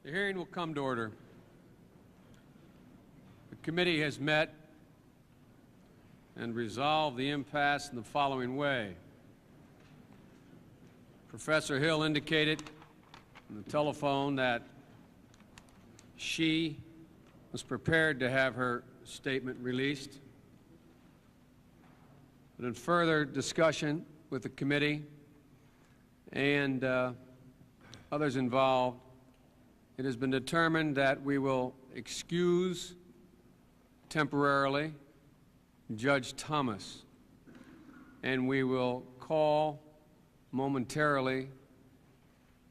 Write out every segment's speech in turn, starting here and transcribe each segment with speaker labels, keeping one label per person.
Speaker 1: The hearing will come to order. The committee has met and resolved the impasse in the following way. Professor Hill indicated on the telephone that she was prepared to have her statement released. But in further discussion with the committee and others involved, it has been determined that we will excuse temporarily Judge Thomas, and we will call momentarily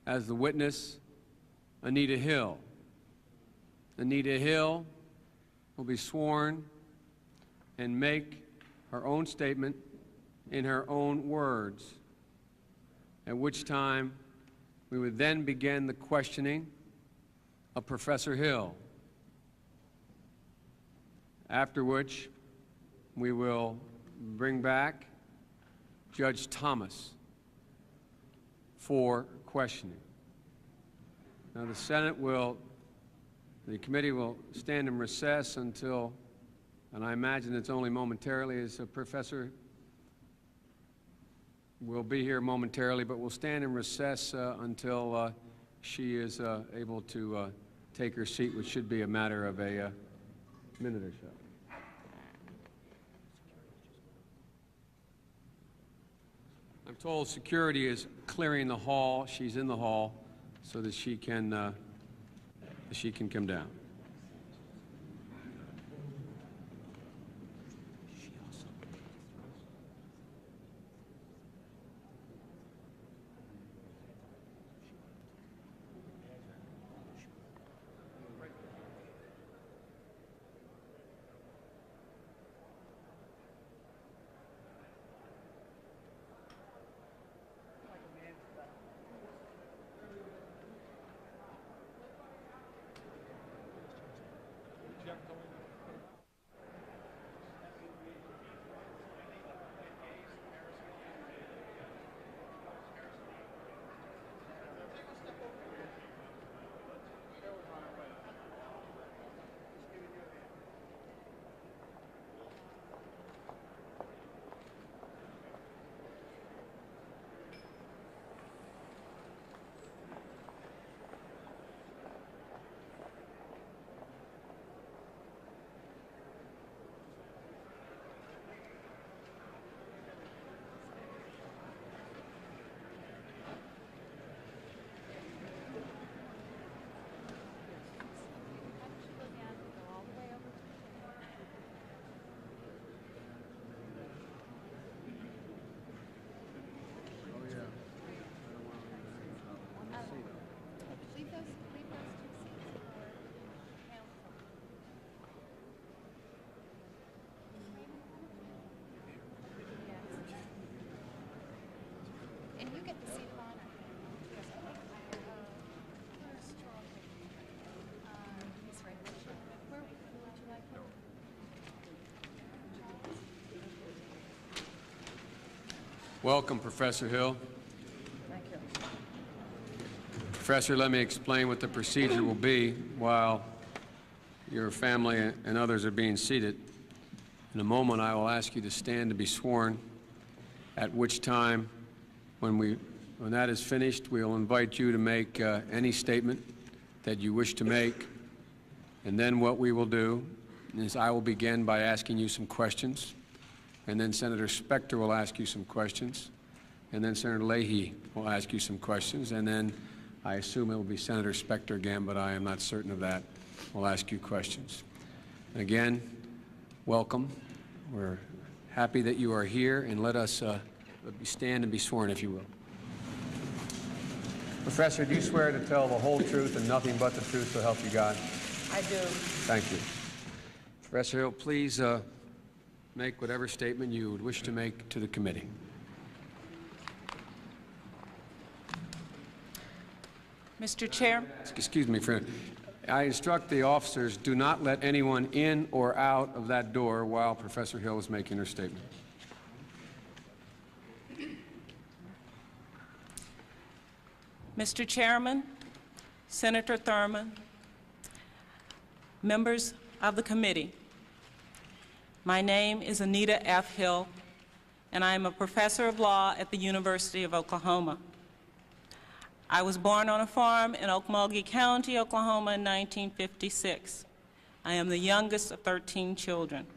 Speaker 1: as the witness Anita Hill. Anita Hill will be sworn and make her own statement in her own words, at which time we would then begin the questioning of Professor Hill, after which we will bring back Judge Thomas for questioning. Now the committee will stand in recess until, and I imagine it's only momentarily, as a professor will be here momentarily, but we'll stand in recess until she is able to take her seat, which should be a matter of a minute or so. I'm told security is clearing the hall. She's in the hall so that she can come down. Welcome, Professor Hill.
Speaker 2: Thank you.
Speaker 1: Professor, let me explain what the procedure will be while your family and others are being seated. In a moment, I will ask you to stand to be sworn, at which time, when that is finished, we will invite you to make any statement that you wish to make. And then what we will do is I will begin by asking you some questions. And then Senator Specter will ask you some questions. And then Senator Leahy will ask you some questions. And then I assume it will be Senator Specter again, but I am not certain of that. We'll ask you questions. And again, welcome. We're happy that you are here, and let us stand and be sworn, if you will. Professor, do you swear to tell the whole truth and nothing but the truth, so help you God?
Speaker 2: I do.
Speaker 1: Thank you. Professor Hill, please make whatever statement you would wish to make to the committee.
Speaker 2: Mr. Chair.
Speaker 1: Excuse me, friend. I instruct the officers, do not let anyone in or out of that door while Professor Hill is making her statement.
Speaker 2: Mr. Chairman, Senator Thurmond, members of the committee, my name is Anita F. Hill, and I am a professor of law at the University of Oklahoma. I was born on a farm in Okmulgee County, Oklahoma in 1956. I am the youngest of 13 children.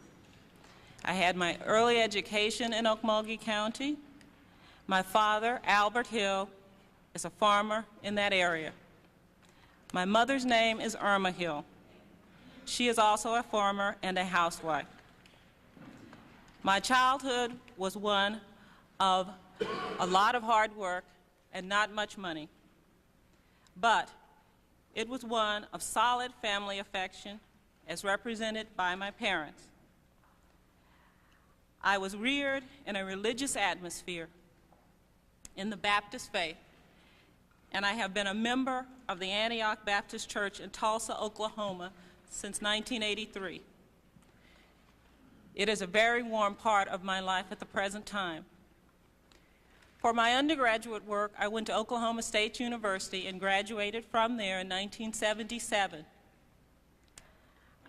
Speaker 2: I had my early education in Okmulgee County. My father, Albert Hill, is a farmer in that area. My mother's name is Irma Hill. She is also a farmer and a housewife. My childhood was one of a lot of hard work and not much money, but it was one of solid family affection as represented by my parents. I was reared in a religious atmosphere in the Baptist faith, and I have been a member of the Antioch Baptist Church in Tulsa, Oklahoma since 1983. It is a very warm part of my life at the present time. For my undergraduate work, I went to Oklahoma State University and graduated from there in 1977.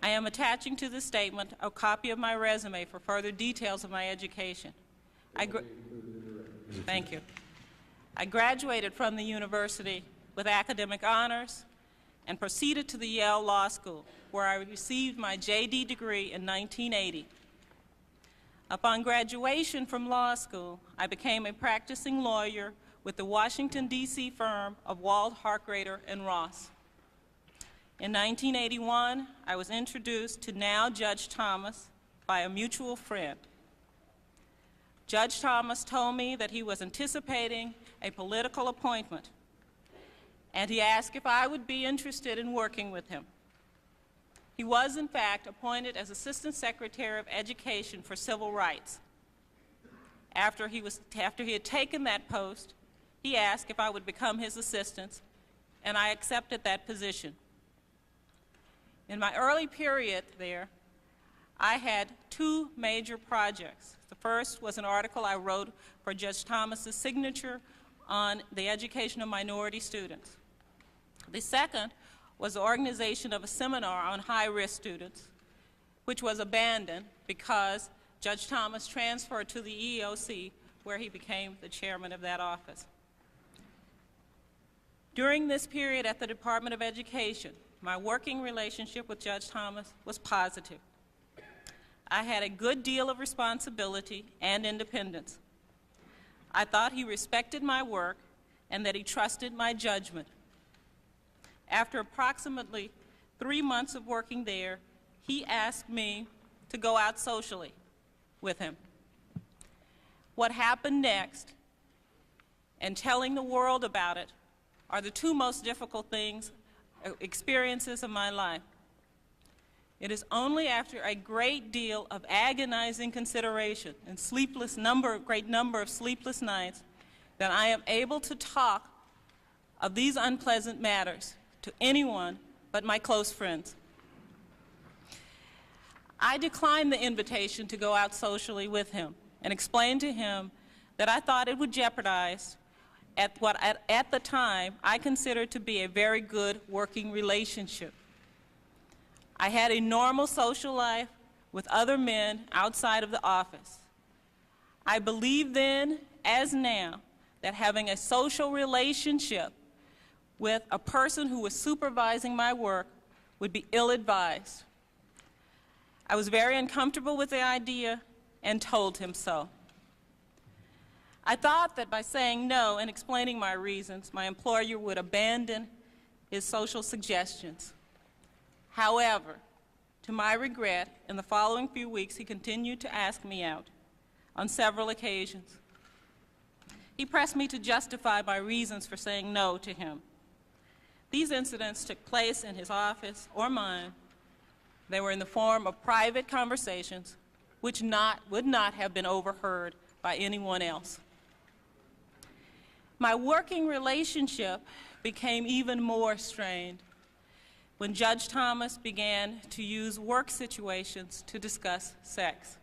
Speaker 2: I am attaching to this statement a copy of my resume for further details of my education. Thank you. I graduated from the university with academic honors and proceeded to the Yale Law School, where I received my JD degree in 1980. Upon graduation from law school, I became a practicing lawyer with the Washington, D.C. firm of Wald, Harkrader, and Ross. In 1981, I was introduced to now Judge Thomas by a mutual friend. Judge Thomas told me that he was anticipating a political appointment, and he asked if I would be interested in working with him. He was, in fact, appointed as Assistant Secretary of Education for Civil Rights. After he had taken that post, he asked if I would become his assistant, and I accepted that position. In my early period there, I had two major projects. The first was an article I wrote for Judge Thomas's signature on the education of minority students. The second was the organization of a seminar on high-risk students, which was abandoned because Judge Thomas transferred to the EEOC, where he became the chairman of that office. During this period at the Department of Education, my working relationship with Judge Thomas was positive. I had a good deal of responsibility and independence. I thought he respected my work and that he trusted my judgment. After approximately 3 months of working there, he asked me to go out socially with him. What happened next and telling the world about it are the two most difficult experiences of my life. It is only after a great deal of agonizing consideration and great number of sleepless nights that I am able to talk of these unpleasant matters to anyone but my close friends. I declined the invitation to go out socially with him and explained to him that I thought it would jeopardize what at the time I considered to be a very good working relationship. I had a normal social life with other men outside of the office. I believed then, as now, that having a social relationship with a person who was supervising my work would be ill-advised. I was very uncomfortable with the idea and told him so. I thought that by saying no and explaining my reasons, my employer would abandon his social suggestions. However, to my regret, in the following few weeks, he continued to ask me out on several occasions. He pressed me to justify my reasons for saying no to him. These incidents took place in his office or mine. They were in the form of private conversations which would not have been overheard by anyone else. My working relationship became even more strained when Judge Thomas began to use work situations to discuss sex.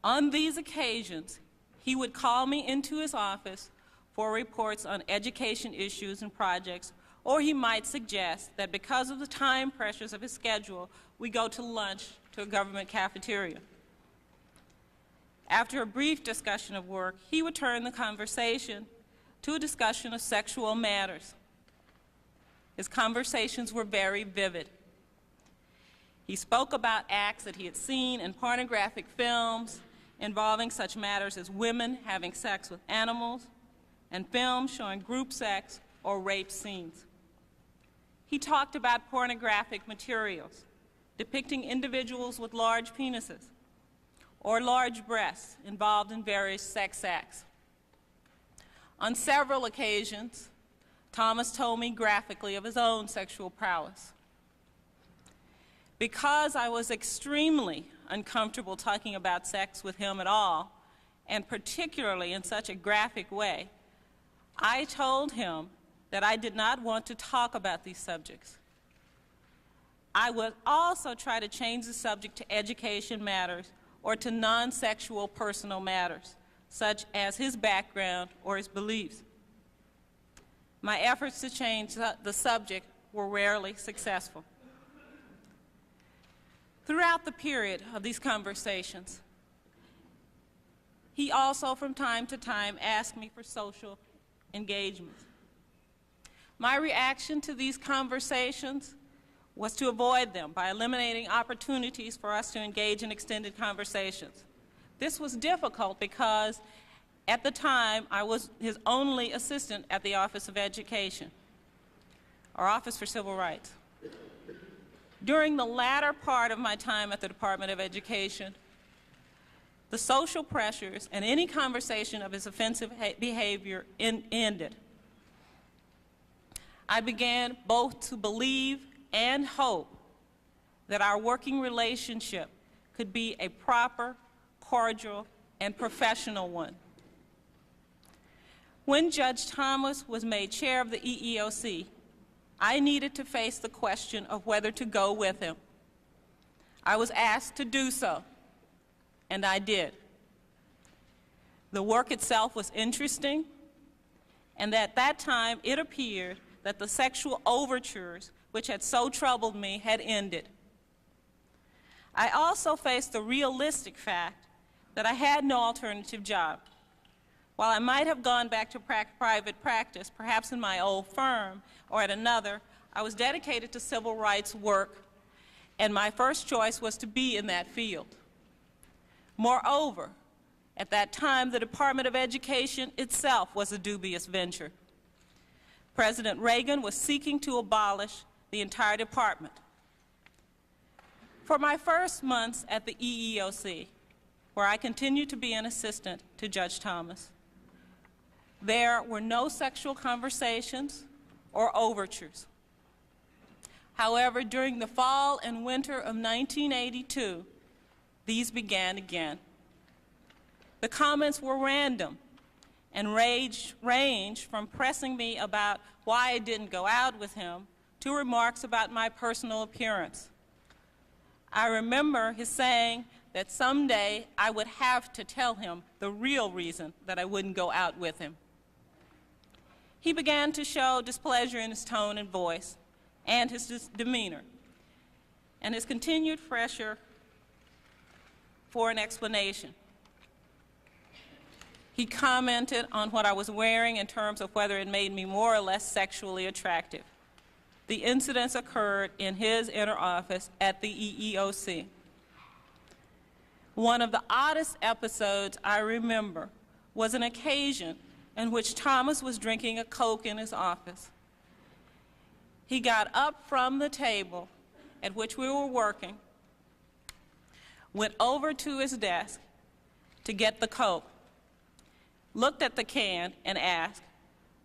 Speaker 2: On these occasions, he would call me into his office for reports on education issues and projects, or he might suggest that because of the time pressures of his schedule, we go to lunch to a government cafeteria. After a brief discussion of work, he would turn the conversation to a discussion of sexual matters. His conversations were very vivid. He spoke about acts that he had seen in pornographic films involving such matters as women having sex with animals and films showing group sex or rape scenes. He talked about pornographic materials depicting individuals with large penises or large breasts involved in various sex acts. On several occasions, Thomas told me graphically of his own sexual prowess. Because I was extremely uncomfortable talking about sex with him at all, and particularly in such a graphic way, I told him that I did not want to talk about these subjects. I would also try to change the subject to education matters or to non-sexual personal matters, such as his background or his beliefs. My efforts to change the subject were rarely successful. Throughout the period of these conversations, he also from time to time asked me for social engagements. My reaction to these conversations was to avoid them by eliminating opportunities for us to engage in extended conversations. This was difficult because at the time I was his only assistant at the Office of Education, or Office for Civil Rights. During the latter part of my time at the Department of Education, the social pressures and any conversation of his offensive behavior ended. I began both to believe and hope that our working relationship could be a proper, cordial, and professional one. When Judge Thomas was made chair of the EEOC, I needed to face the question of whether to go with him. I was asked to do so, and I did. The work itself was interesting, and at that time it appeared that the sexual overtures which had so troubled me had ended. I also faced the realistic fact that I had no alternative job. While I might have gone back to private practice, perhaps in my old firm or at another, I was dedicated to civil rights work, and my first choice was to be in that field. Moreover, at that time, the Department of Education itself was a dubious venture. President Reagan was seeking to abolish the entire department. For my first months at the EEOC, where I continued to be an assistant to Judge Thomas, there were no sexual conversations or overtures. However, during the fall and winter of 1982, these began again. The comments were random and ranged from pressing me about why I didn't go out with him to remarks about my personal appearance. I remember his saying that someday I would have to tell him the real reason that I wouldn't go out with him. He began to show displeasure in his tone and voice and his demeanor, and his continued pressure for an explanation. He commented on what I was wearing in terms of whether it made me more or less sexually attractive. The incidents occurred in his inner office at the EEOC. One of the oddest episodes I remember was an occasion in which Thomas was drinking a Coke in his office. He got up from the table at which we were working, went over to his desk to get the Coke, looked at the can and asked,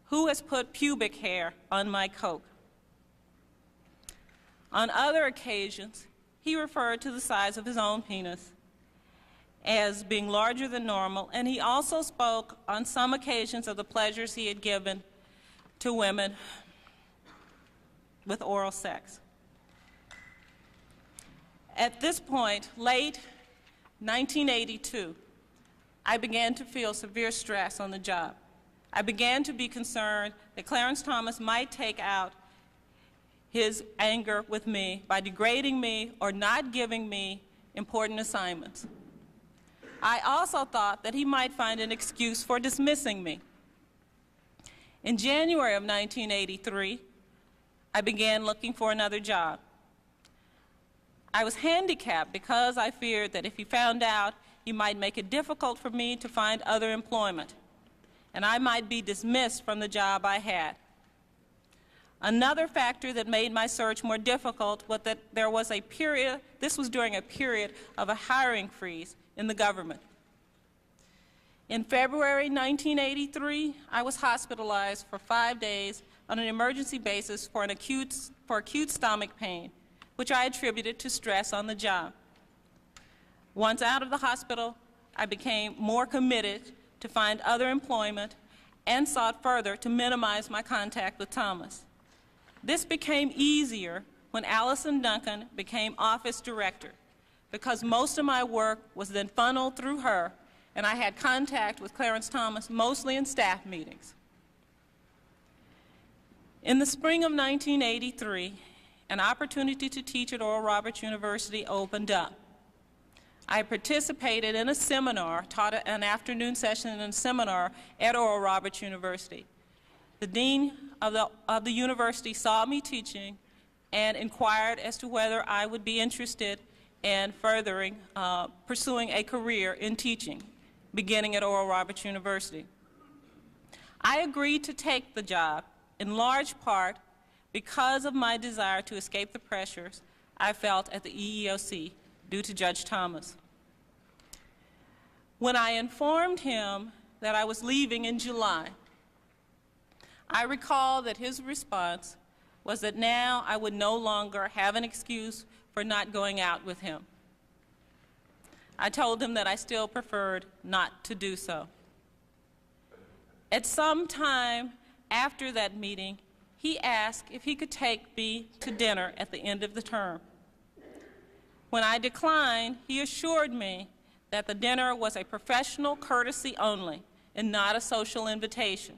Speaker 2: "Who has put pubic hair on my Coke?" On other occasions, he referred to the size of his own penis as being larger than normal, and he also spoke on some occasions of the pleasures he had given to women with oral sex. At this point, late 1982, I began to feel severe stress on the job. I began to be concerned that Clarence Thomas might take out his anger with me by degrading me or not giving me important assignments. I also thought that he might find an excuse for dismissing me. In January of 1983, I began looking for another job. I was handicapped because I feared that if he found out, he might make it difficult for me to find other employment, and I might be dismissed from the job I had. Another factor that made my search more difficult was that this was during a period of a hiring freeze in the government. In February 1983, I was hospitalized for 5 days on an emergency basis for acute stomach pain, which I attributed to stress on the job. Once out of the hospital, I became more committed to find other employment and sought further to minimize my contact with Thomas. This became easier when Allison Duncan became office director, because most of my work was then funneled through her, and I had contact with Clarence Thomas mostly in staff meetings. In the spring of 1983, an opportunity to teach at Oral Roberts University opened up. I participated in a seminar, taught an afternoon session in a seminar at Oral Roberts University. The dean of the university saw me teaching and inquired as to whether I would be interested in pursuing a career in teaching, beginning at Oral Roberts University. I agreed to take the job, in large part because of my desire to escape the pressures I felt at the EEOC due to Judge Thomas. When I informed him that I was leaving in July, I recall that his response was that now I would no longer have an excuse for not going out with him. I told him that I still preferred not to do so. At some time after that meeting, he asked if he could take me to dinner at the end of the term. When I declined, he assured me that the dinner was a professional courtesy only and not a social invitation.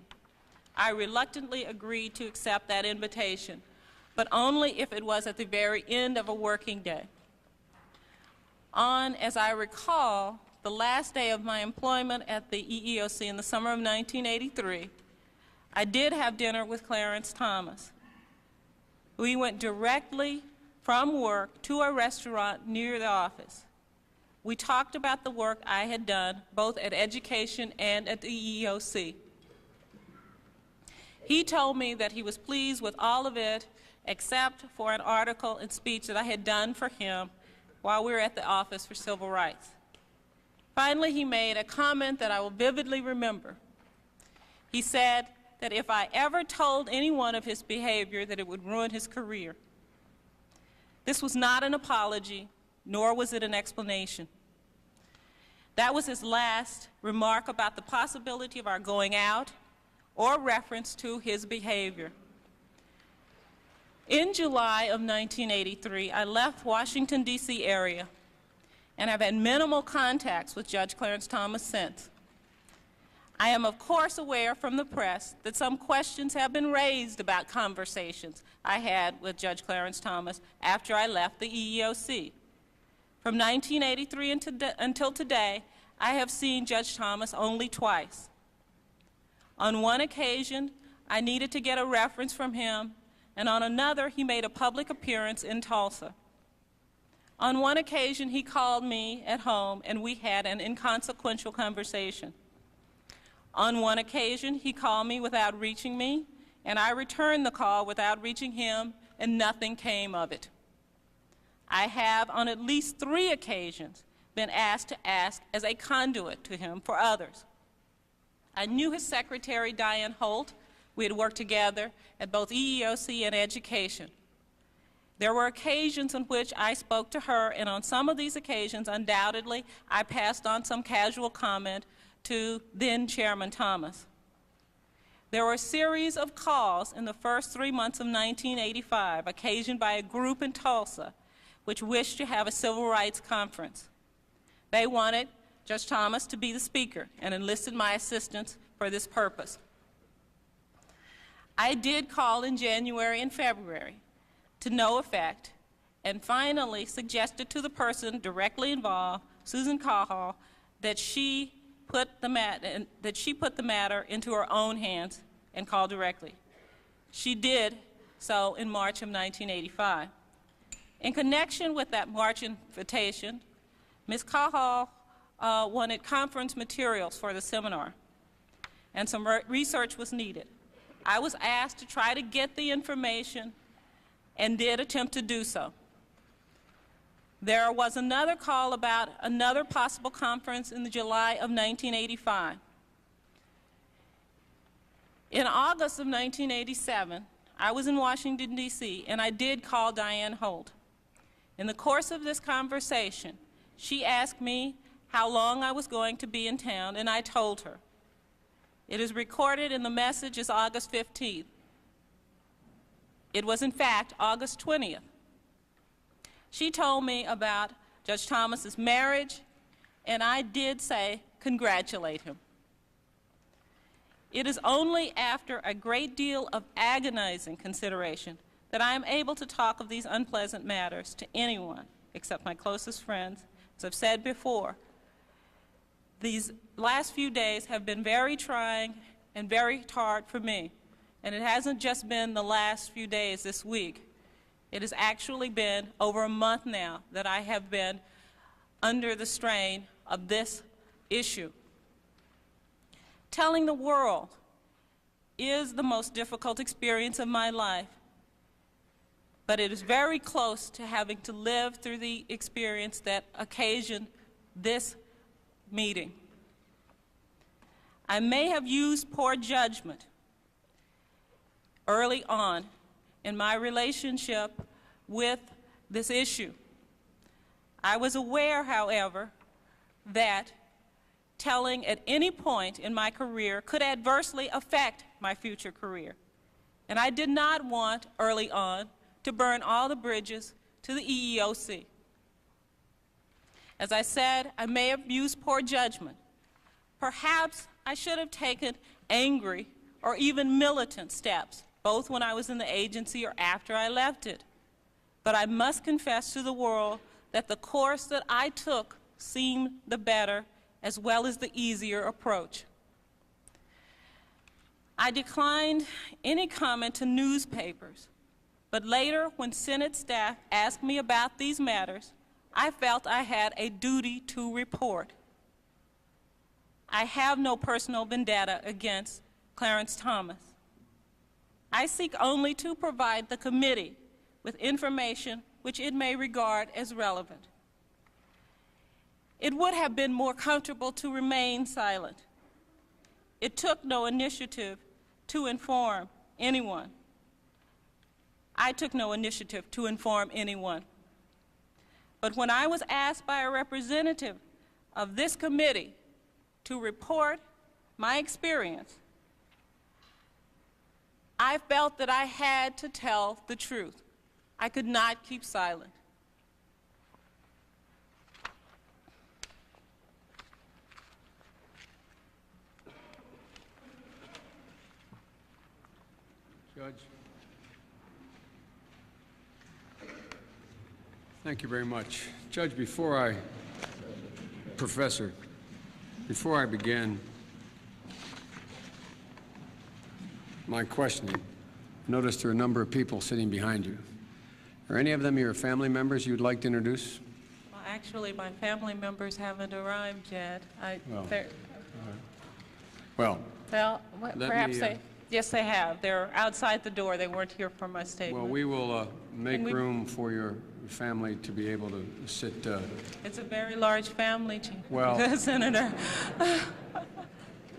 Speaker 2: I reluctantly agreed to accept that invitation, but only if it was at the very end of a working day. On, as I recall, the last day of my employment at the EEOC in the summer of 1983, I did have dinner with Clarence Thomas. We went directly from work to a restaurant near the office. We talked about the work I had done, both at education and at the EEOC. He told me that he was pleased with all of it, except for an article and speech that I had done for him while we were at the Office for Civil Rights. Finally, he made a comment that I will vividly remember. He said that if I ever told anyone of his behavior, that it would ruin his career. This was not an apology, nor was it an explanation. That was his last remark about the possibility of our going out or reference to his behavior. In July of 1983, I left Washington, D.C. area, and I've had minimal contacts with Judge Clarence Thomas since. I am, of course, aware from the press that some questions have been raised about conversations I had with Judge Clarence Thomas after I left the EEOC. From 1983 until today, I have seen Judge Thomas only twice. On one occasion, I needed to get a reference from him, and on another, he made a public appearance in Tulsa. On one occasion, he called me at home, and we had an inconsequential conversation. On one occasion, he called me without reaching me, and I returned the call without reaching him, and nothing came of it. I have, on at least 3 occasions, been asked to act as a conduit to him for others. I knew his secretary, Diane Holt. We had worked together at both EEOC and education. There were occasions on which I spoke to her, and on some of these occasions, undoubtedly, I passed on some casual comment to then Chairman Thomas. There were a series of calls in the first 3 months of 1985, occasioned by a group in Tulsa, which wished to have a civil rights conference. They wanted Judge Thomas to be the speaker and enlisted my assistance for this purpose. I did call in January and February to no effect, and finally suggested to the person directly involved, Susan Cahall, that she put the matter into her own hands and call directly. She did so in March of 1985. In connection with that March invitation, Ms. Cahall wanted conference materials for the seminar, and some research was needed. I was asked to try to get the information and did attempt to do so. There was another call about another possible conference in July of 1985. In August of 1987, I was in Washington, D.C., and I did call Diane Holt. In the course of this conversation, she asked me how long I was going to be in town, and I told her. It is recorded in the message as August 15th. It was, in fact, August 20th. She told me about Judge Thomas's marriage, and I did say, congratulate him. It is only after a great deal of agonizing consideration that I am able to talk of these unpleasant matters to anyone except my closest friends. As I've said before, these last few days have been very trying and very hard for me. And it hasn't just been the last few days this week. It has actually been over a month now that I have been under the strain of this issue. Telling the world is the most difficult experience of my life, but it is very close to having to live through the experience that occasioned this meeting. I may have used poor judgment early on in my relationship with this issue. I was aware, however, that telling at any point in my career could adversely affect my future career. And I did not want, early on, to burn all the bridges to the EEOC. As I said, I may have used poor judgment. Perhaps I should have taken angry or even militant steps, both when I was in the agency or after I left it. But I must confess to the world that the course that I took seemed the better as well as the easier approach. I declined any comment to newspapers, but later when Senate staff asked me about these matters, I felt I had a duty to report. I have no personal vendetta against Clarence Thomas. I seek only to provide the committee with information which it may regard as relevant. It would have been more comfortable to remain silent. It took no initiative to inform anyone. I took no initiative to inform anyone. But when I was asked by a representative of this committee to report my experience, I felt that I had to tell the truth. I could not keep silent.
Speaker 1: Judge. Thank you very much. Judge, Professor, before I begin my questioning, notice there are a number of people sitting behind you. Are any of them your family members you'd like to introduce?
Speaker 2: Well, actually, my family members haven't arrived yet. Yes, they have. They're outside the door. They weren't here for my statement.
Speaker 1: Well, we will make room for your family to be able to sit.
Speaker 2: It's a very large family,
Speaker 1: well,
Speaker 2: Senator.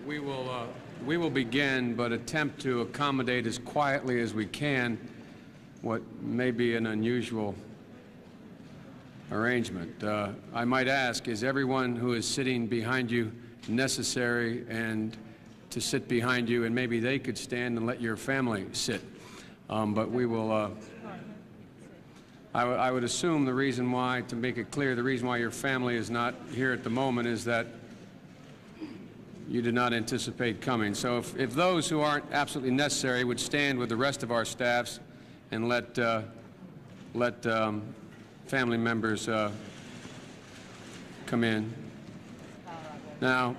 Speaker 1: we will begin, but attempt to accommodate as quietly as we can what may be an unusual arrangement. I might ask, is everyone who is sitting behind you necessary and to sit behind you, and maybe they could stand and let your family sit? But we will, I would assume the reason why, to make it clear, the reason why your family is not here at the moment is that you did not anticipate coming. So if those who aren't absolutely necessary would stand with the rest of our staffs and let family members come in. Now,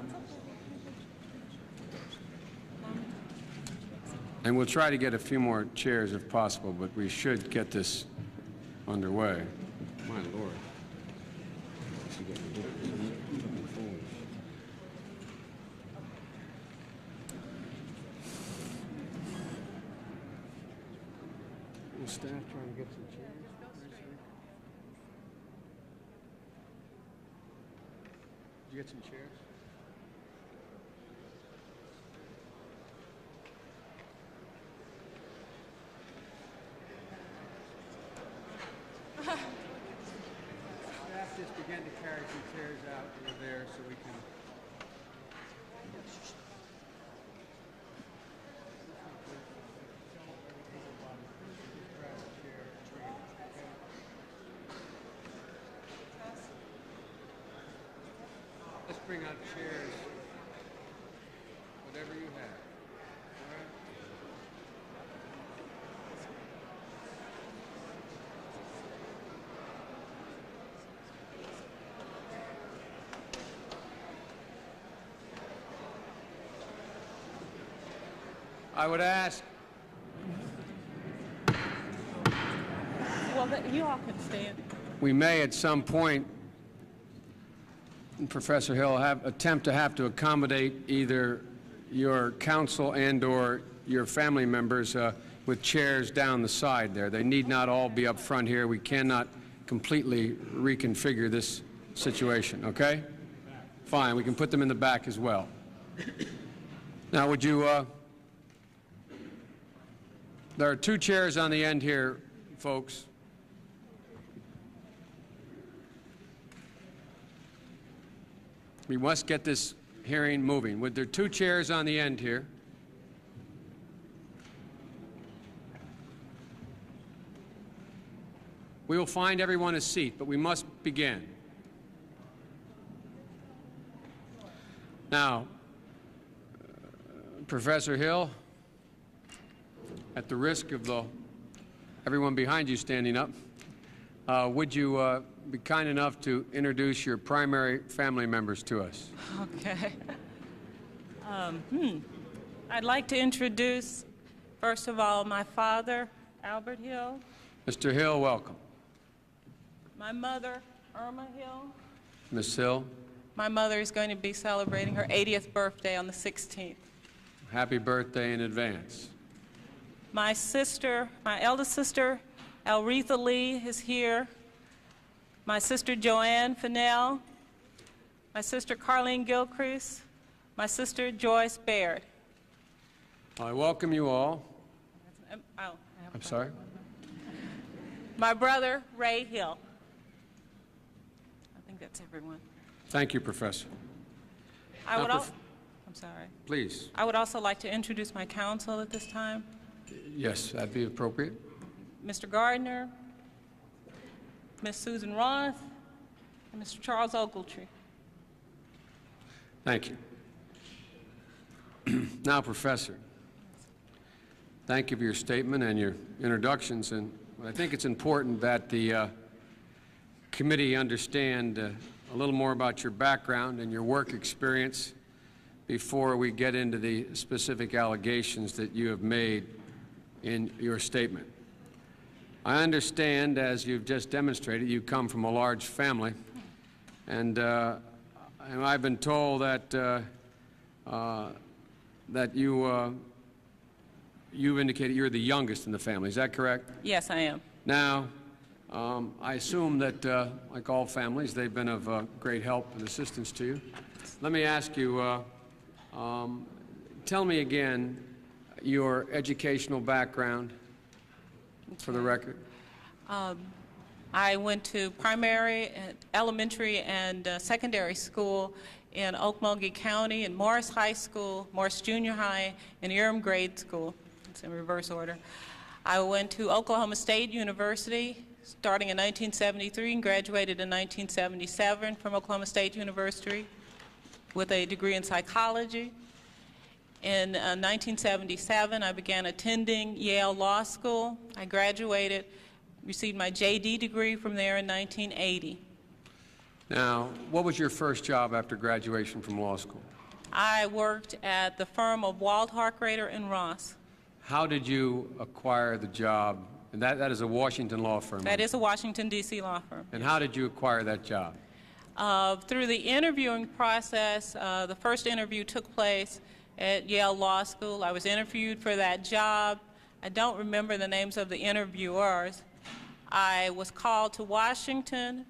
Speaker 1: and we'll try to get a few more chairs if possible, but we should get this underway. My Lord. Will staff trying to get some chairs? Did you get some chairs? Staff just began to carry some chairs out over there so we can. Let's bring out chairs, whatever you have. All right? I would ask.
Speaker 2: Well, you all can stand.
Speaker 1: We may at some point, Professor Hill, attempt to have to accommodate either your counsel and/or your family members with chairs down the side there. They need not all be up front here. We cannot completely reconfigure this situation, okay? Fine, we can put them in the back as well. Now, would you, there are 2 chairs on the end here, folks. We must get this hearing moving. Would there 2 chairs on the end here? We will find everyone a seat, but we must begin. Now, Professor Hill, at the risk of everyone behind you standing up, would you be kind enough to introduce your primary family members to us?
Speaker 2: Okay. I'd like to introduce, first of all, my father, Albert Hill.
Speaker 1: Mr. Hill, welcome.
Speaker 2: My mother, Irma Hill.
Speaker 1: Ms. Hill.
Speaker 2: My mother is going to be celebrating her 80th birthday on the 16th.
Speaker 1: Happy birthday in advance.
Speaker 2: My sister, my eldest sister, Elretha Lee, is here. My sister, Joanne Fennell. My sister, Carlene Gilcrease. My sister, Joyce Baird.
Speaker 1: I welcome you all. I'm sorry?
Speaker 2: My brother, Ray Hill. I think that's everyone.
Speaker 1: Thank you, Professor.
Speaker 2: I'm sorry.
Speaker 1: Please.
Speaker 2: I would also like to introduce my counsel at this time.
Speaker 1: Yes, that'd be appropriate.
Speaker 2: Mr. Gardner, Ms. Susan Roth, and Mr. Charles Ogletree.
Speaker 1: Thank you. Now, Professor, thank you for your statement and your introductions. And I think it's important that the committee understand a little more about your background and your work experience before we get into the specific allegations that you have made in your statement. I understand, as you've just demonstrated, you come from a large family, and I've been told that you've indicated you're the youngest in the family. Is that correct?
Speaker 2: Yes, I am.
Speaker 1: Now, I assume that, like all families, they've been of great help and assistance to you. Let me ask you, tell me again your educational background, for the record.
Speaker 2: I went to primary, elementary, and secondary school in Okmulgee County, in Morris High School, Morris Junior High, and Urim Grade School. It's in reverse order. I went to Oklahoma State University starting in 1973 and graduated in 1977 from Oklahoma State University. with a degree in psychology. In 1977, I began attending Yale Law School. I graduated, received my JD degree from there in 1980.
Speaker 1: Now, what was your first job after graduation from law school?
Speaker 2: I worked at the firm of Wald, Harkrader and Ross.
Speaker 1: How did you acquire the job? And that is a Washington law firm.
Speaker 2: That is a Washington, D.C. law firm.
Speaker 1: And how did you acquire that job?
Speaker 2: Through the interviewing process. The first interview took place at Yale Law School. I was interviewed for that job. I don't remember the names of the interviewers. I was called to Washington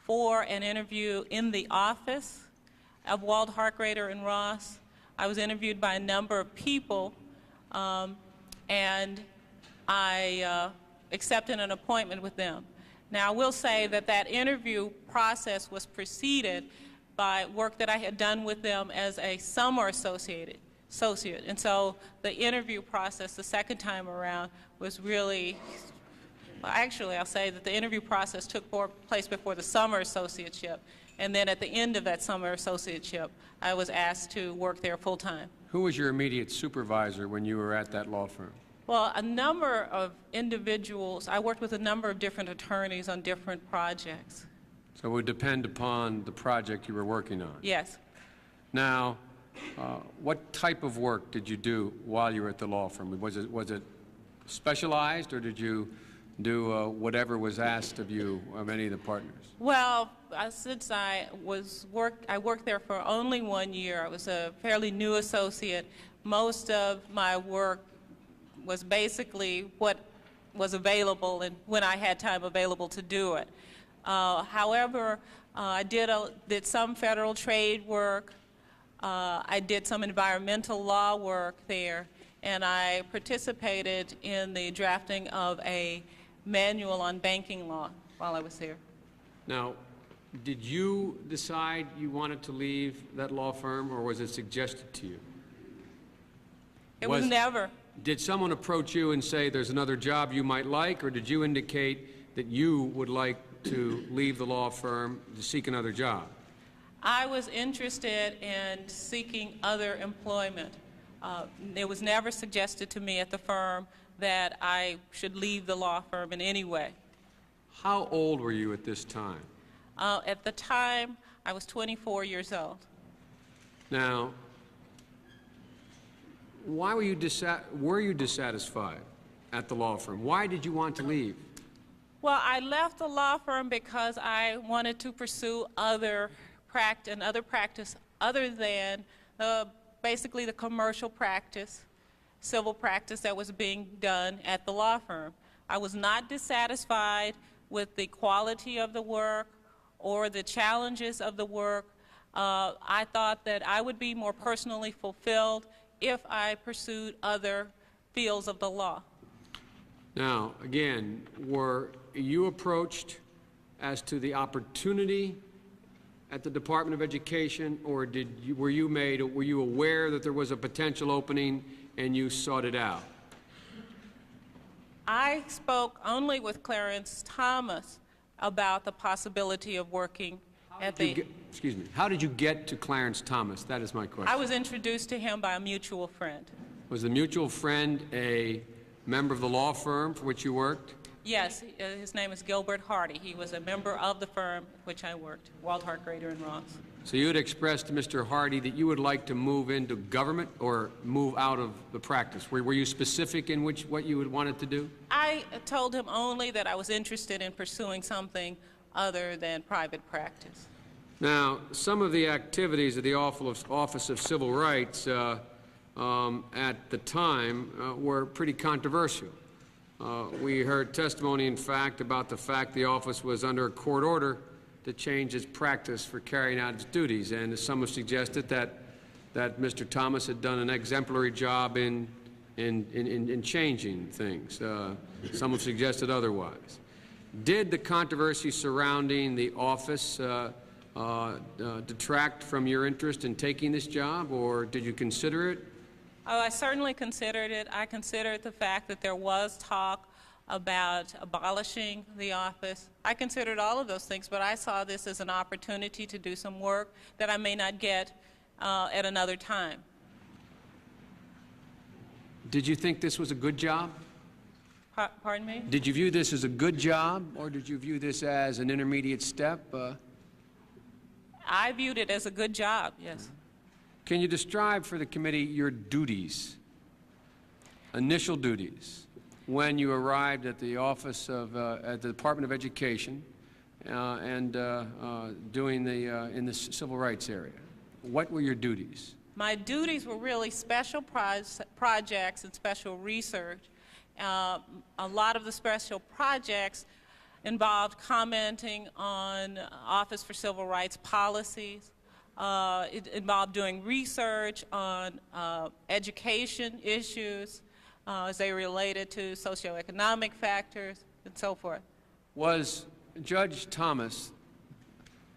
Speaker 2: for an interview in the office of Wald, Harkrader and Ross. I was interviewed by a number of people, and I accepted an appointment with them. Now, I will say that that interview process was preceded by work that I had done with them as a summer associate. And so the interview process the second time around was really, well, actually, I'll say that the interview process took place before the summer associateship. And then at the end of that summer associateship, I was asked to work there full time.
Speaker 1: Who was your immediate supervisor when you were at that law firm?
Speaker 2: Well, a number of individuals. I worked with a number of different attorneys on different projects.
Speaker 1: So it would depend upon the project you were working on.
Speaker 2: Yes.
Speaker 1: Now, what type of work did you do while you were at the law firm? Was it specialized, or did you do whatever was asked of you of any of the partners?
Speaker 2: Well, since I worked there for only 1 year. I was a fairly new associate. Most of my work was basically what was available and when I had time available to do it. However, I did some federal trade work. I did some environmental law work there, and I participated in the drafting of a manual on banking law while I was there.
Speaker 1: Now, did you decide you wanted to leave that law firm, or was it suggested to you?
Speaker 2: It was never.
Speaker 1: Did someone approach you and say there's another job you might like, or did you indicate that you would like to leave the law firm to seek another job?
Speaker 2: I was interested in seeking other employment. It was never suggested to me at the firm that I should leave the law firm in any way.
Speaker 1: How old were you at this time?
Speaker 2: At the time, I was 24 years old.
Speaker 1: Now, why were you dissatisfied at the law firm? Why did you want to leave?
Speaker 2: Well, I left the law firm because I wanted to pursue other practice other than basically the commercial practice, civil practice that was being done at the law firm. I was not dissatisfied with the quality of the work or the challenges of the work. I thought that I would be more personally fulfilled if I pursued other fields of the law.
Speaker 1: Now, again, were you approached as to the opportunity at the Department of Education, or were you aware that there was a potential opening and you sought it out?
Speaker 2: I spoke only with Clarence Thomas about the possibility of working at the...
Speaker 1: Excuse me. How did you get to Clarence Thomas? That is my question.
Speaker 2: I was introduced to him by a mutual friend.
Speaker 1: Was the mutual friend a member of the law firm for which you worked?
Speaker 2: Yes, his name is Gilbert Hardy. He was a member of the firm which I worked, Wald, Harkrader and Ross.
Speaker 1: So you had expressed to Mr. Hardy that you would like to move into government or move out of the practice. Were you specific in what you would wanted to do? I
Speaker 2: told him only that I was interested in pursuing something other than private practice.
Speaker 1: Now, some of the activities of the Office of Civil Rights at the time were pretty controversial. We heard testimony, in fact, about the fact the office was under a court order to change its practice for carrying out its duties, and some have suggested that Mr. Thomas had done an exemplary job in changing things. Some have suggested otherwise. Did the controversy surrounding the office detract from your interest in taking this job, or did you consider it?
Speaker 2: Oh, I certainly considered it. I considered the fact that there was talk about abolishing the office. I considered all of those things, but I saw this as an opportunity to do some work that I may not get at another time.
Speaker 1: Did you think this was a good job?
Speaker 2: Pardon me?
Speaker 1: Did you view this as a good job, or did you view this as an intermediate step?
Speaker 2: I viewed it as a good job, yes.
Speaker 1: Can you describe for the committee your duties, initial duties, when you arrived at the office of, at the Department of Education and doing in the civil rights area? What were your duties?
Speaker 2: My duties were really special projects and special research. A lot of the special projects involved commenting on Office for Civil Rights policies. It involved doing research on education issues as they related to socioeconomic factors and so forth.
Speaker 1: Was Judge Thomas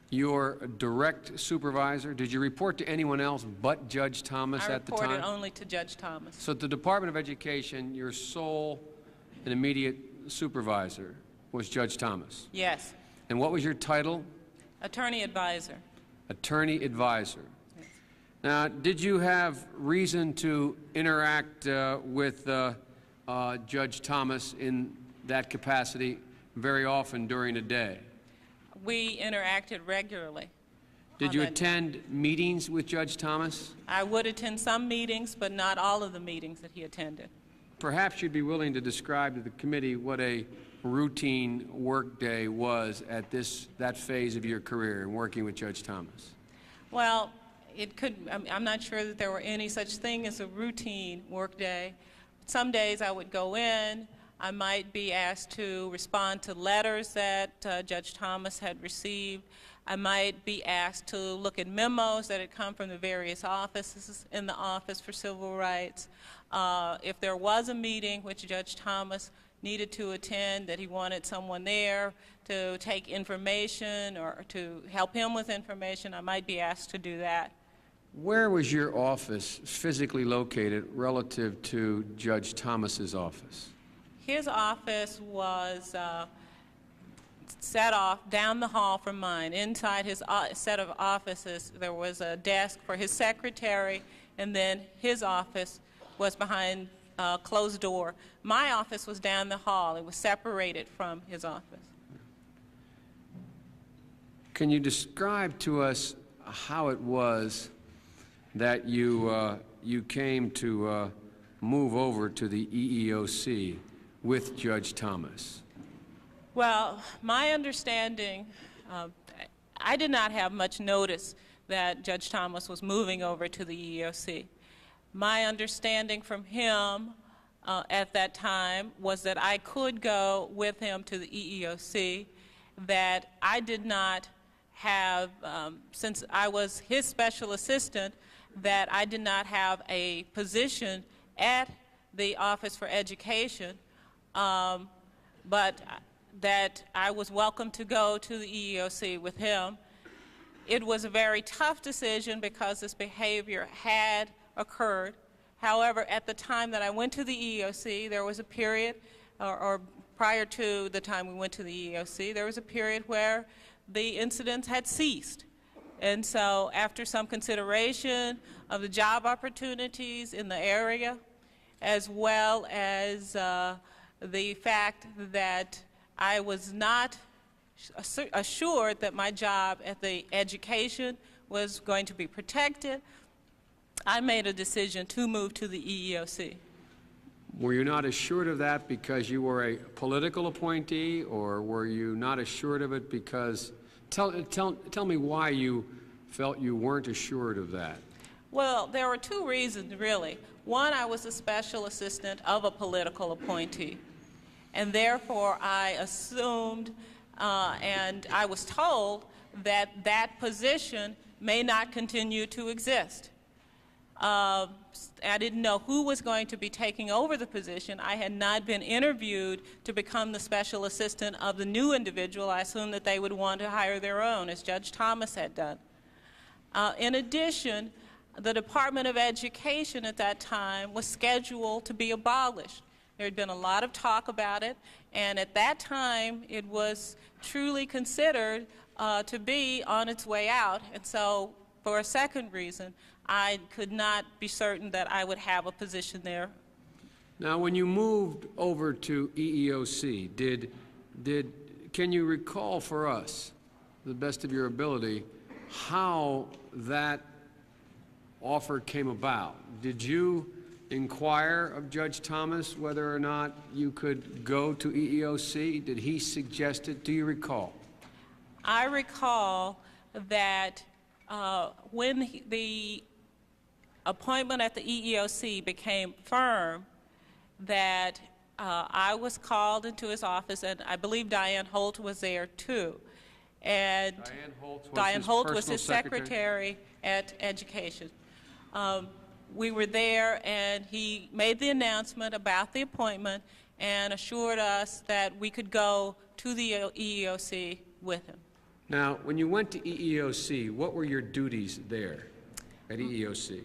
Speaker 1: your direct supervisor? Did you report to anyone else but Judge Thomas at the time?
Speaker 2: I reported only to Judge Thomas.
Speaker 1: So at the Department of Education, your sole and immediate supervisor was Judge Thomas?
Speaker 2: Yes.
Speaker 1: And what was your title?
Speaker 2: Attorney advisor.
Speaker 1: Attorney advisor. Yes. Now, did you have reason to interact with Judge Thomas in that capacity very often during the day?
Speaker 2: We interacted regularly.
Speaker 1: Did you attend meetings with Judge Thomas?
Speaker 2: I would attend some meetings, but not all of the meetings that he attended.
Speaker 1: Perhaps you'd be willing to describe to the committee what a routine workday was at that phase of your career in working with Judge Thomas.
Speaker 2: Well, I'm not sure that there were any such thing as a routine workday. Some days I would go in. I might be asked to respond to letters that Judge Thomas had received. I might be asked to look at memos that had come from the various offices in the Office for Civil Rights. If there was a meeting which Judge Thomas needed to attend, that he wanted someone there to take information or to help him with information, I might be asked to do that.
Speaker 1: Where was your office physically located relative to Judge Thomas's office?
Speaker 2: His office was set off down the hall from mine. Inside his set of offices, there was a desk for his secretary, and then his office was behind a closed door. My office was down the hall. It was separated from his office.
Speaker 1: Can you describe to us how it was that you came to move over to the EEOC with Judge Thomas?
Speaker 2: Well, my understanding, I did not have much notice that Judge Thomas was moving over to the EEOC. My understanding from him at that time was that I could go with him to the EEOC, that I did not have, since I was his special assistant, that I did not have a position at the Office for Education, but that I was welcome to go to the EEOC with him. It was a very tough decision because this behavior had occurred. However, at the time that I went to the EEOC, there was a period, or prior to the time we went to the EEOC, there was a period where the incidents had ceased. And so after some consideration of the job opportunities in the area, as well as the fact that I was not assured that my job at the education was going to be protected, I made a decision to move to the EEOC.
Speaker 1: Were you not assured of that because you were a political appointee, or were you not assured of it because, tell me why you felt you weren't assured of that?
Speaker 2: Well, there were two reasons, really. One, I was a special assistant of a political appointee, and therefore I assumed and I was told that that position may not continue to exist. I didn't know who was going to be taking over the position. I had not been interviewed to become the special assistant of the new individual. I assumed that they would want to hire their own, as Judge Thomas had done. In addition, the Department of Education at that time was scheduled to be abolished. There had been a lot of talk about it, and at that time it was truly considered to be on its way out. And so, for a second reason, I could not be certain that I would have a position there.
Speaker 1: Now, when you moved over to EEOC, can you recall for us, to the best of your ability, how that offer came about? Did you inquire of Judge Thomas whether or not you could go to EEOC? Did he suggest it? Do you recall?
Speaker 2: I recall that when the appointment at the EEOC became firm, that I was called into his office, and I believe Diane Holt was there too. And
Speaker 1: Diane Holt was his
Speaker 2: secretary at Education. We were there, and he made the announcement about the appointment and assured us that we could go to the EEOC with him.
Speaker 1: Now, when you went to EEOC, what were your duties there at EEOC?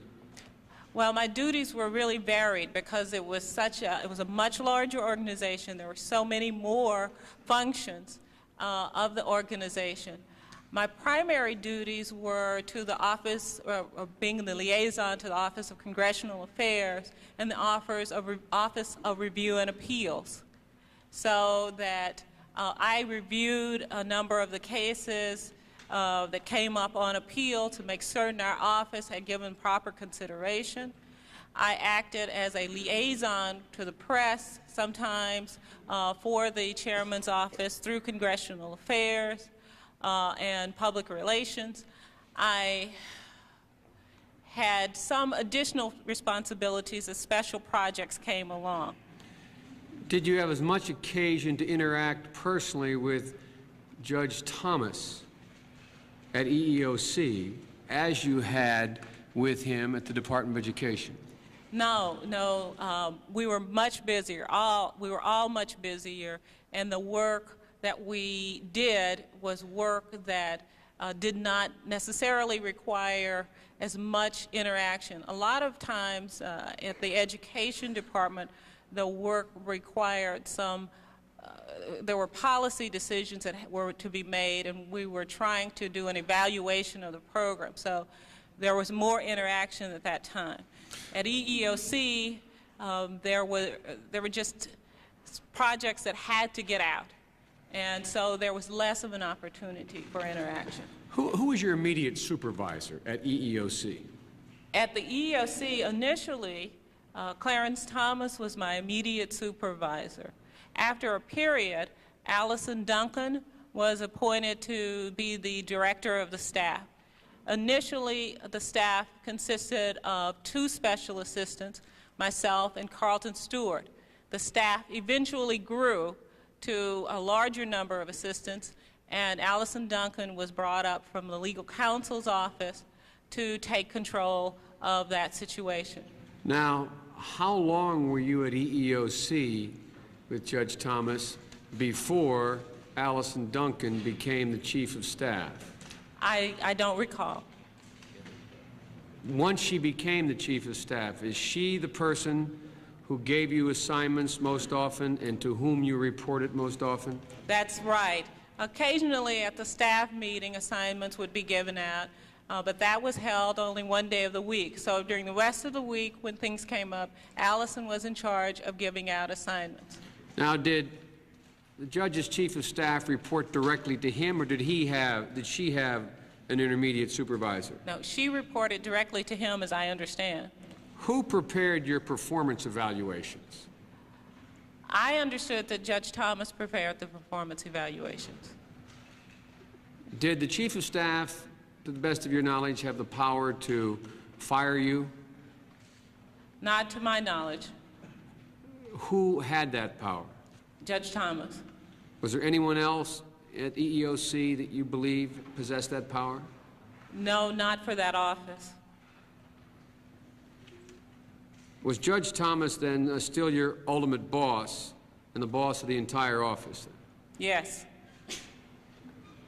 Speaker 2: Well, my duties were really varied because it was a much larger organization. There were so many more functions of the organization. My primary duties were to the office, of being the liaison to the Office of Congressional Affairs and the Office of Review and Appeals, so that I reviewed a number of the cases that came up on appeal to make certain our office had given proper consideration. I acted as a liaison to the press, sometimes for the chairman's office through Congressional Affairs and Public Relations. I had some additional responsibilities as special projects came along.
Speaker 1: Did you have as much occasion to interact personally with Judge Thomas at EEOC as you had with him at the Department of Education?
Speaker 2: No, we were much busier. We were all much busier, and the work that we did was work that did not necessarily require as much interaction. A lot of times at the Education Department, the work required some, there were policy decisions that were to be made, and we were trying to do an evaluation of the program. So there was more interaction at that time. At EEOC, there were just projects that had to get out, and so there was less of an opportunity for interaction.
Speaker 1: Who was your immediate supervisor at EEOC?
Speaker 2: At the EEOC, initially, Clarence Thomas was my immediate supervisor. After a period, Allison Duncan was appointed to be the director of the staff. Initially, the staff consisted of 2 special assistants, myself and Carlton Stewart. The staff eventually grew to a larger number of assistants, and Allison Duncan was brought up from the legal counsel's office to take control of that situation.
Speaker 1: Now, how long were you at EEOC with Judge Thomas before Allison Duncan became the chief of staff?
Speaker 2: I don't recall.
Speaker 1: Once she became the chief of staff, is she the person who gave you assignments most often and to whom you reported most often?
Speaker 2: That's right. Occasionally at the staff meeting, assignments would be given out, but that was held only one day of the week. So during the rest of the week, when things came up, Allison was in charge of giving out assignments.
Speaker 1: Now, did the judge's chief of staff report directly to him, or did she have an intermediate supervisor?
Speaker 2: No, she reported directly to him, as I understand.
Speaker 1: Who prepared your performance evaluations?
Speaker 2: I understood that Judge Thomas prepared the performance evaluations.
Speaker 1: Did the chief of staff, to the best of your knowledge, have the power to fire you?
Speaker 2: Not to my knowledge.
Speaker 1: Who had that power?
Speaker 2: Judge Thomas.
Speaker 1: Was there anyone else at EEOC that you believe possessed that power?
Speaker 2: No, not for that office.
Speaker 1: Was Judge Thomas then still your ultimate boss and the boss of the entire office?
Speaker 2: Yes.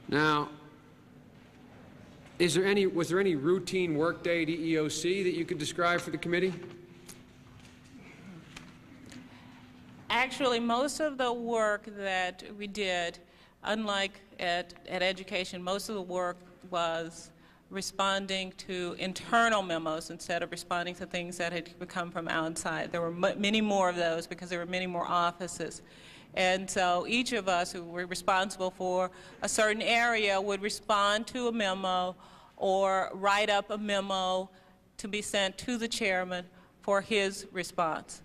Speaker 1: Now, was there any routine workday at EEOC that you could describe for the committee?
Speaker 2: Actually, most of the work that we did, unlike at Education, most of the work was responding to internal memos instead of responding to things that had come from outside. There were many more of those because there were many more offices. And so each of us who were responsible for a certain area would respond to a memo or write up a memo to be sent to the chairman for his response.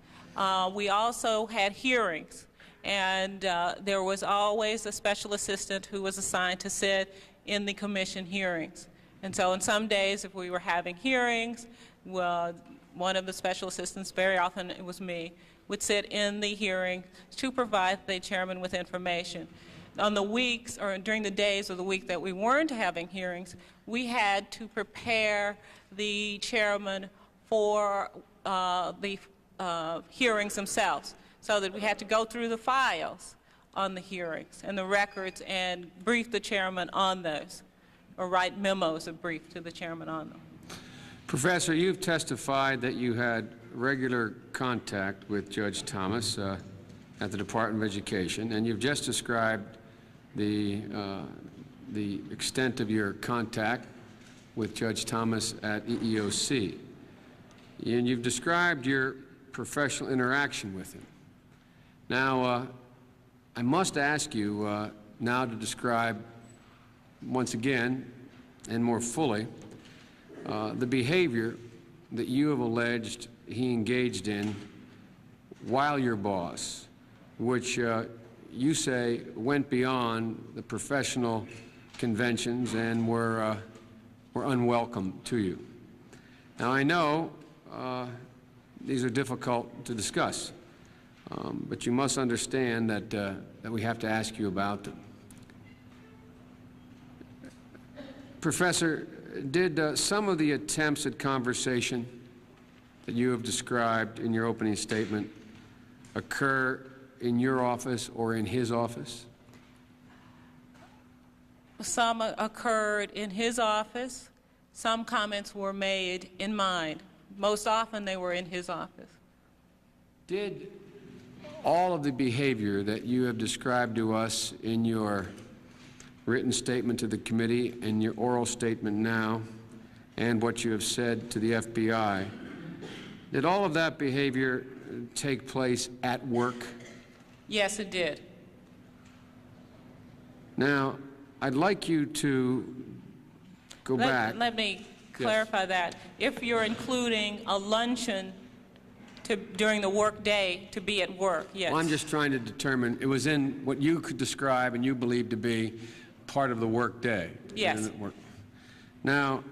Speaker 2: We also had hearings, and there was always a special assistant who was assigned to sit in the commission hearings. And so on some days, if we were having hearings, well, one of the special assistants, very often it was me, would sit in the hearing to provide the chairman with information. On the weeks or during the days of the week that we weren't having hearings, we had to prepare the chairman for the hearings themselves, so that we had to go through the files on the hearings and the records and brief the chairman on those, or write memos of brief to the chairman on them.
Speaker 1: Professor, you've testified that you had regular contact with Judge Thomas at the Department of Education, and you've just described the extent of your contact with Judge Thomas at EEOC. And you've described your professional interaction with him. Now, I must ask you now to describe once again and more fully the behavior that you have alleged he engaged in while your boss, which you say went beyond the professional conventions and were unwelcome to you. Now, I know these are difficult to discuss, but you must understand that we have to ask you about them. Professor, did some of the attempts at conversation that you have described in your opening statement occur in your office or in his office?
Speaker 2: Some occurred in his office. Some comments were made in mine. Most often they were in his office.
Speaker 1: Did all of the behavior that you have described to us in your written statement to the committee and your oral statement now and what you have said to the FBI, did all of that behavior take place at work?
Speaker 2: Yes, it did.
Speaker 1: Now, I'd like you to go back.
Speaker 2: Let me clarify that. If you're including a luncheon during the work day to be at work, yes.
Speaker 1: Well, I'm just trying to determine, it was in what you could describe and you believe to be part of the work day.
Speaker 2: Yes.
Speaker 1: Now,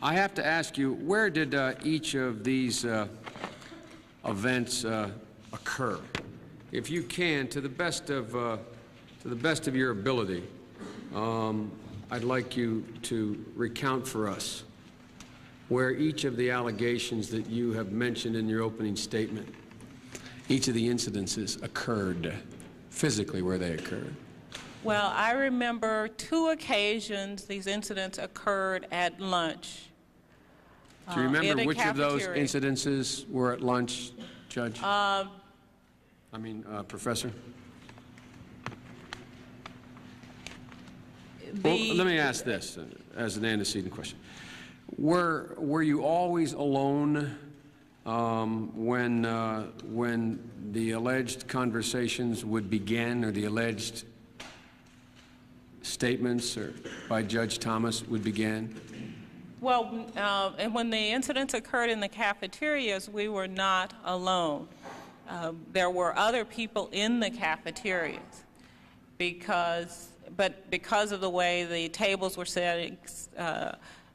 Speaker 1: I have to ask you, where did each of these events occur? If you can, to the best of your ability, I'd like you to recount for us where each of the allegations that you have mentioned in your opening statement, each of the incidences occurred, physically where they occurred.
Speaker 2: Well, I remember 2 occasions these incidents occurred at lunch.
Speaker 1: Do you remember which of those incidences were at lunch, Judge? Professor? Well, let me ask this as an antecedent question. Were you always alone when the alleged conversations would begin, or the alleged statements by Judge Thomas would begin?
Speaker 2: Well, and when the incidents occurred in the cafeterias, we were not alone. There were other people in the cafeterias because of the way the tables were set,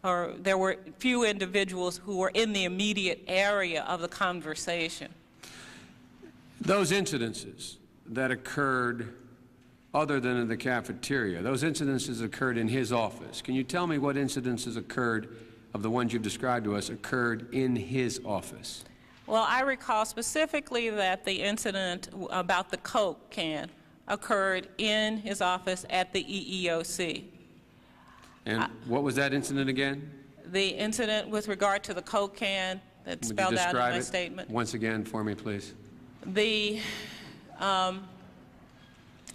Speaker 2: or there were few individuals who were in the immediate area of the conversation.
Speaker 1: Those incidences that occurred other than in the cafeteria, those incidences occurred in his office. Can you tell me what incidences occurred, of the ones you've described to us, occurred in his office?
Speaker 2: Well, I recall specifically that the incident about the Coke can occurred in his office at the EEOC.
Speaker 1: And what was that incident again?
Speaker 2: The incident with regard to the Coke can that's spelled out in my statement.
Speaker 1: Once again for me, please.
Speaker 2: The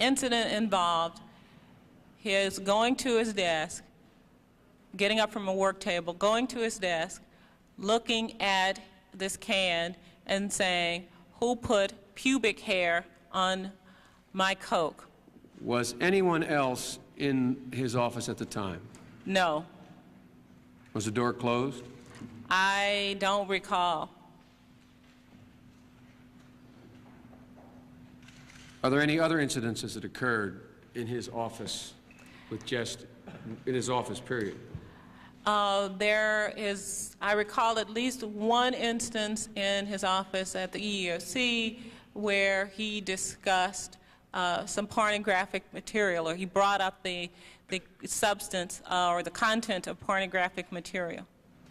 Speaker 2: incident involved his going to his desk, getting up from a work table, going to his desk, looking at this can and saying, "Who put pubic hair on my Coke?"
Speaker 1: Was anyone else in his office at the time?
Speaker 2: No,
Speaker 1: Was the door closed?
Speaker 2: I don't recall.
Speaker 1: Are there any other incidences that occurred in his office in his office period?
Speaker 2: There is, I recall at least one instance in his office at the EEOC where he discussed some pornographic material, or he brought up the substance or the content of pornographic material.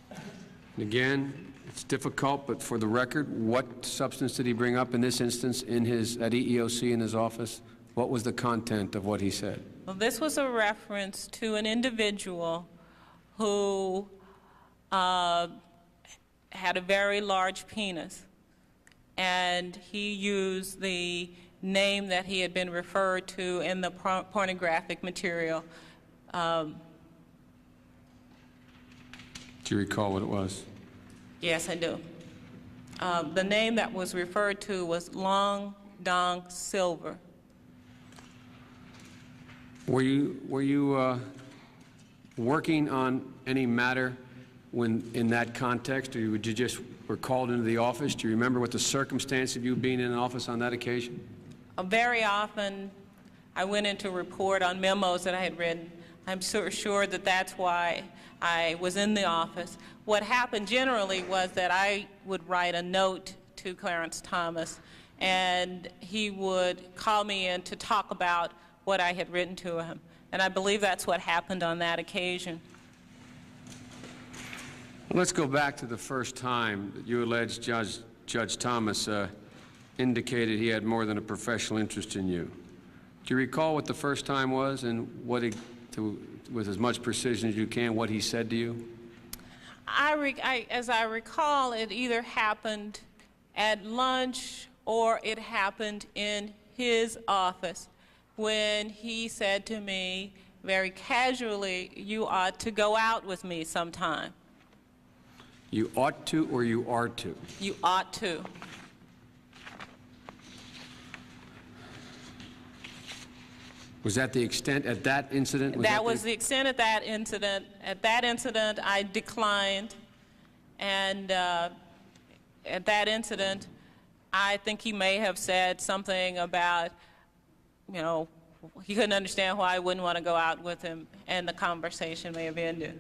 Speaker 1: And again, it's difficult, but for the record, what substance did he bring up in this instance at EEOC in his office? What was the content of what he said?
Speaker 2: Well, this was a reference to an individual who had a very large penis, and he used the name that he had been referred to in the pornographic material.
Speaker 1: Do you recall what it was?
Speaker 2: Yes, I do. The name that was referred to was Long Dong Silver.
Speaker 1: Were you working on any matter when in that context, or would you just were called into the office? Do you remember what the circumstance of you being in an office on that occasion?
Speaker 2: Very often, I went in to report on memos that I had written. I'm sure that that's why I was in the office. What happened generally was that I would write a note to Clarence Thomas, and he would call me in to talk about what I had written to him. And I believe that's what happened on that occasion.
Speaker 1: Let's go back to the first time that you alleged Judge Thomas indicated he had more than a professional interest in you. Do you recall what the first time was, and with as much precision as you can, what he said to you?
Speaker 2: As I recall, it either happened at lunch or it happened in his office when he said to me very casually, "You ought to go out with me sometime."
Speaker 1: You ought to, or you are to?
Speaker 2: You ought to.
Speaker 1: Was that the extent at that incident?
Speaker 2: That was the extent at that incident. At that incident, I declined. And at that incident, I think he may have said something about, you know, he couldn't understand why I wouldn't want to go out with him, and the conversation may have ended.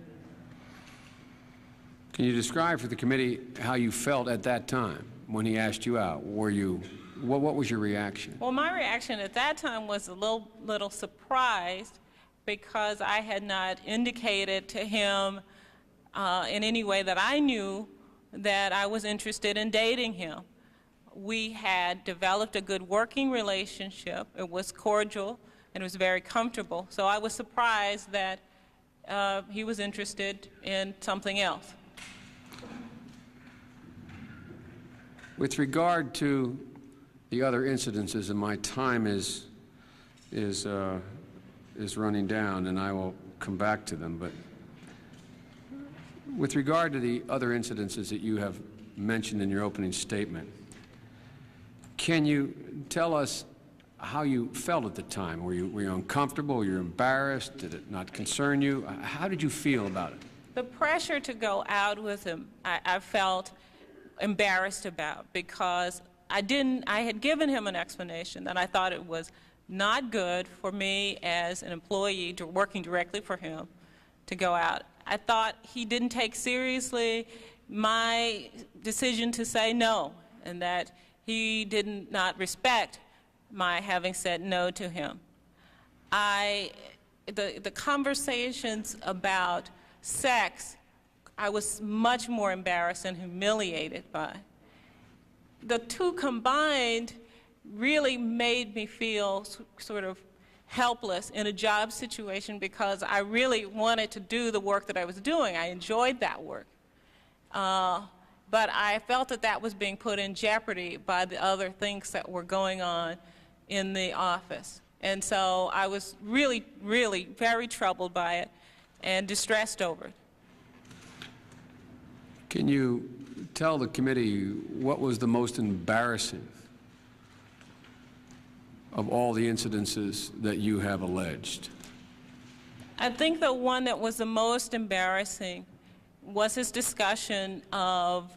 Speaker 1: Can you describe for the committee how you felt at that time when he asked you out? What was your reaction?
Speaker 2: Well, my reaction at that time was a little surprised, because I had not indicated to him in any way that I knew that I was interested in dating him. We had developed a good working relationship. It was cordial and it was very comfortable. So I was surprised that he was interested in something else.
Speaker 1: With regard to the other incidences, and my time is running down, and I will come back to them, but with regard to the other incidences that you have mentioned in your opening statement, can you tell us how you felt at the time? Were you uncomfortable? Were you embarrassed? Did it not concern you? How did you feel about it?
Speaker 2: The pressure to go out with him, I felt embarrassed about, because I had given him an explanation that I thought it was not good for me as an employee working directly for him to go out. I thought he didn't take seriously my decision to say no, and that he did not respect my having said no to him. The conversations about sex, I was much more embarrassed and humiliated by. The two combined really made me feel sort of helpless in a job situation, because I really wanted to do the work that I was doing. I enjoyed that work. But I felt that that was being put in jeopardy by the other things that were going on in the office. And so I was really, really very troubled by it. and distressed over it.
Speaker 1: Can you tell the committee what was the most embarrassing of all the incidences that you have alleged?
Speaker 2: I think the one that was the most embarrassing was his discussion of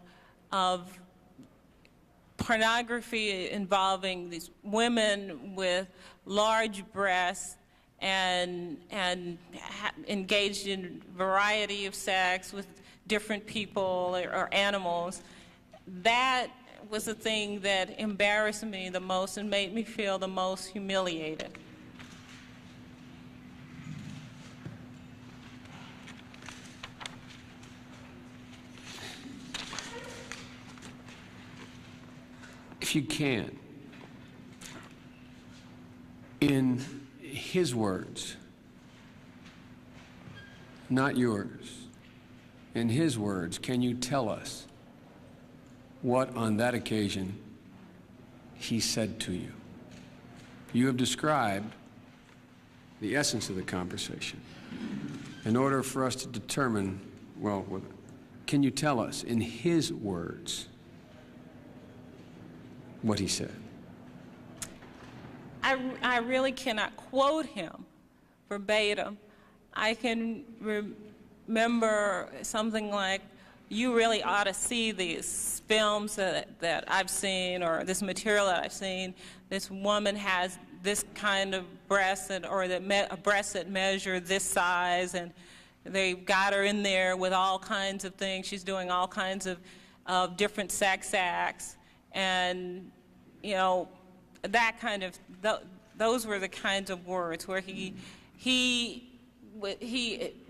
Speaker 2: pornography involving these women with large breasts and engaged in variety of sex with different people or animals. That was the thing that embarrassed me the most and made me feel the most humiliated.
Speaker 1: If you can, in his words, not yours, in his words, can you tell us what on that occasion he said to you? You have described the essence of the conversation. In order for us to determine, well, can you tell us in his words what he said?
Speaker 2: I really cannot quote him verbatim. I can remember something like, you really ought to see these films that I've seen, or this material that I've seen. This woman has this kind of breast, or a breast that measure this size, and they've got her in there with all kinds of things. She's doing all kinds of different sex acts, and you know, that kind of, those were the kinds of words where he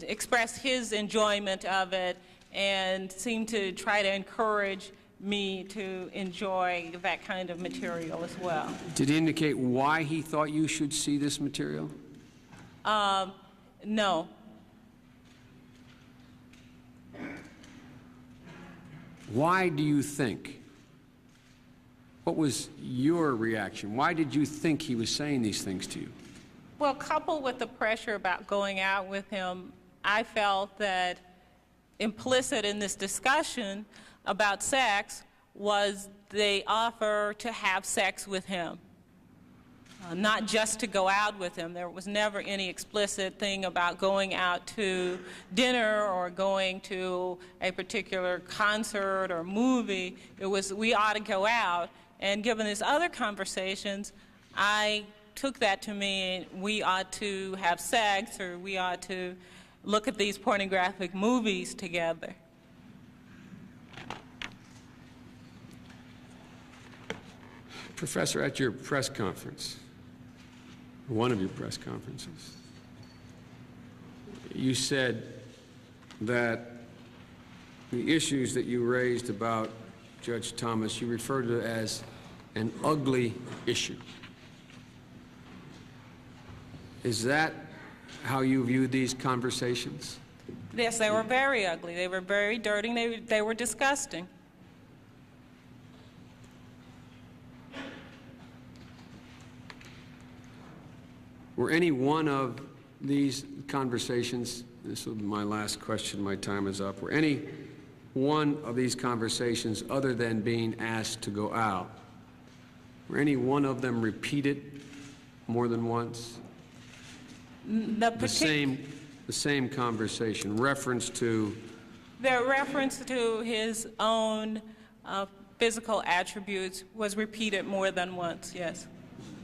Speaker 2: expressed his enjoyment of it and seemed to try to encourage me to enjoy that kind of material as well.
Speaker 1: Did he indicate why he thought you should see this material?
Speaker 2: No.
Speaker 1: Why do you think? What was your reaction? Why did you think he was saying these things to you?
Speaker 2: Well, coupled with the pressure about going out with him, I felt that implicit in this discussion about sex was the offer to have sex with him, not just to go out with him. There was never any explicit thing about going out to dinner or going to a particular concert or movie. It was, we ought to go out. And given his other conversations, I took that to mean we ought to have sex, or we ought to look at these pornographic movies together.
Speaker 1: Professor, at your press conference, one of your press conferences, you said that the issues that you raised about Judge Thomas, you referred to it as an ugly issue. Is that how you viewed these conversations?
Speaker 2: Yes, they were very ugly. They were very dirty. They were disgusting.
Speaker 1: Were any one of these conversations, this will be my last question, my time is up, were any one of these conversations, other than being asked to go out, were any one of them repeated more than once? The same conversation, reference to?
Speaker 2: The reference to his own physical attributes was repeated more than once, yes.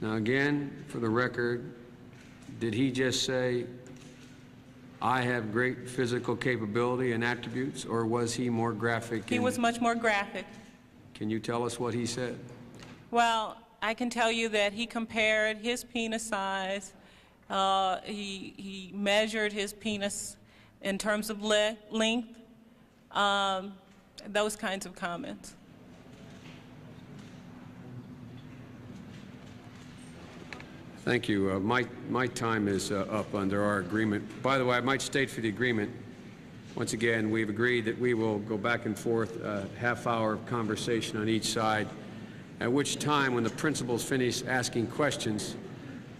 Speaker 1: Now again, for the record, did he just say, I have great physical capability and attributes, or was he more graphic?
Speaker 2: He was much more graphic.
Speaker 1: Can you tell us what he said?
Speaker 2: Well, I can tell you that he compared his penis size. He measured his penis in terms of length, those kinds of comments.
Speaker 1: Thank you. My time is up under our agreement. By the way, I might state for the agreement, once again, we've agreed that we will go back and forth a half-hour of conversation on each side, at which time, when the principals finish asking questions,